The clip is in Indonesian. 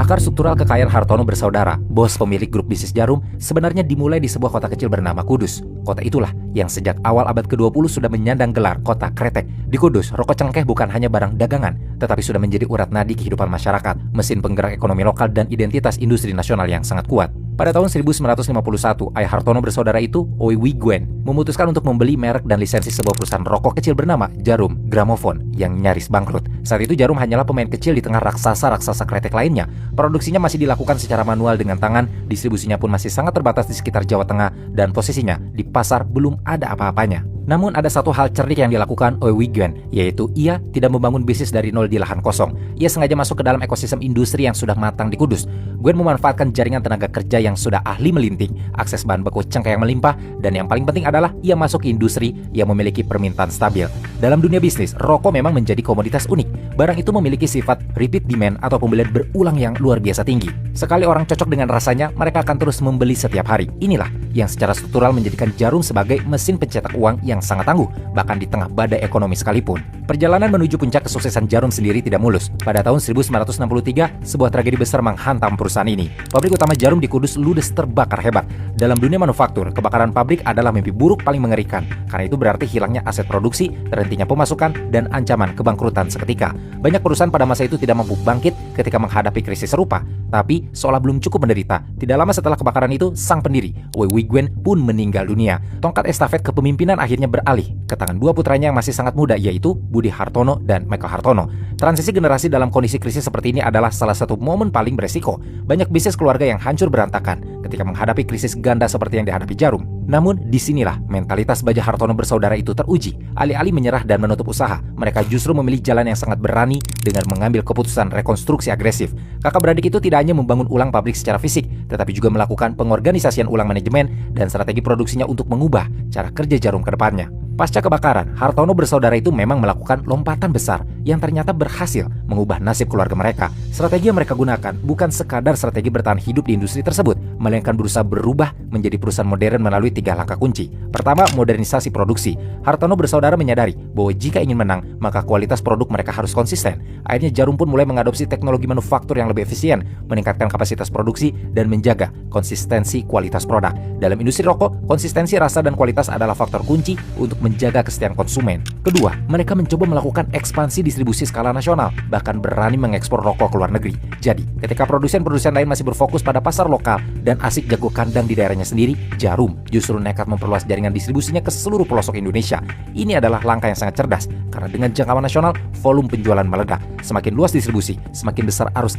Akar struktural kekayaan Hartono bersaudara, bos pemilik grup bisnis Jarum, sebenarnya dimulai di sebuah kota kecil bernama Kudus. Kota itulah yang sejak awal abad ke-20 sudah menyandang gelar kota kretek. Di Kudus, rokok cengkeh bukan hanya barang dagangan, tetapi sudah menjadi urat nadi kehidupan masyarakat, mesin penggerak ekonomi lokal dan identitas industri nasional yang sangat kuat. Pada tahun 1951, ayah Hartono bersaudara itu, Oi Wiguen, memutuskan untuk membeli merek dan lisensi sebuah perusahaan rokok kecil bernama Jarum Gramophone yang nyaris bangkrut. Saat itu Jarum hanyalah pemain kecil di tengah raksasa-raksasa kretek lainnya. Produksinya masih dilakukan secara manual dengan tangan, distribusinya pun masih sangat terbatas di sekitar Jawa Tengah, dan posisinya di pasar belum ada apa-apanya. Namun ada satu hal cerdik yang dilakukan Oi Wiguen, yaitu ia tidak membangun bisnis dari nol di lahan kosong. Ia sengaja masuk ke dalam ekosistem industri yang sudah matang di Kudus. Gwen memanfaatkan jaringan tenaga kerja yang sudah ahli melinting, akses bahan baku cengkeh yang melimpah, dan yang paling penting adalah ia masuk ke industri yang memiliki permintaan stabil. Dalam dunia bisnis, rokok memang menjadi komoditas unik. Barang itu memiliki sifat repeat demand atau pembelian berulang yang luar biasa tinggi. Sekali orang cocok dengan rasanya, mereka akan terus membeli setiap hari. Inilah yang secara struktural menjadikan Jarum sebagai mesin pencetak uang yang sangat tangguh, bahkan di tengah badai ekonomi sekalipun. Perjalanan menuju puncak kesuksesan Jarum sendiri tidak mulus. Pada tahun 1963, sebuah tragedi besar menghantam perusahaan ini. Pabrik utama Jarum di Kudus ludes terbakar hebat. Dalam dunia manufaktur, kebakaran pabrik adalah mimpi buruk paling mengerikan. Karena itu berarti hilangnya aset produksi, terhentinya pemasukan, dan ancaman kebangkrutan seketika. Banyak perusahaan pada masa itu tidak mampu bangkit ketika menghadapi krisis serupa. Tapi, seolah belum cukup menderita, tidak lama setelah kebakaran itu, sang pendiri, Oi Wiguen, pun meninggal dunia. Tongkat estafet kepemimpinan akhirnya beralih ke tangan dua putranya yang masih sangat muda, yaitu Budi Hartono dan Michael Hartono. Transisi generasi dalam kondisi krisis seperti ini adalah salah satu momen paling beresiko. Banyak bisnis keluarga yang hancur berantakan ketika menghadapi krisis ganda seperti yang dihadapi Jarum. Namun, disinilah mentalitas Baja Hartono bersaudara itu teruji. Alih-alih menyerah dan menutup usaha, mereka justru memilih jalan yang sangat berani dengan mengambil keputusan rekonstruksi agresif. Kakak beradik itu tidak hanya membangun ulang pabrik secara fisik, tetapi juga melakukan pengorganisasian ulang manajemen dan strategi produksinya untuk mengubah cara kerja Jarum ke depannya. Pasca kebakaran, Hartono bersaudara itu memang melakukan lompatan besar yang ternyata berhasil mengubah nasib keluarga mereka. Strategi yang mereka gunakan bukan sekadar strategi bertahan hidup di industri tersebut, melainkan berusaha berubah menjadi perusahaan modern melalui 3 langkah kunci. Pertama, modernisasi produksi. Hartono bersaudara menyadari bahwa jika ingin menang, maka kualitas produk mereka harus konsisten. Akhirnya Jarum pun mulai mengadopsi teknologi manufaktur yang lebih efisien, meningkatkan kapasitas produksi, dan menjaga konsistensi kualitas produk. Dalam industri rokok, konsistensi rasa dan kualitas adalah faktor kunci untuk menjaga kesetiaan konsumen. Kedua, mereka mencoba melakukan ekspansi distribusi skala nasional, bahkan berani mengekspor rokok ke luar negeri. Jadi, ketika produsen-produsen lain masih berfokus pada pasar lokal dan asik jago kandang di daerahnya sendiri, Jarum justru nekat memperluas jaringan distribusinya ke seluruh pelosok Indonesia. Ini adalah langkah yang sangat cerdas, karena dengan jangkauan nasional, volume penjualan meledak. Semakin luas distribusi, semakin besar arus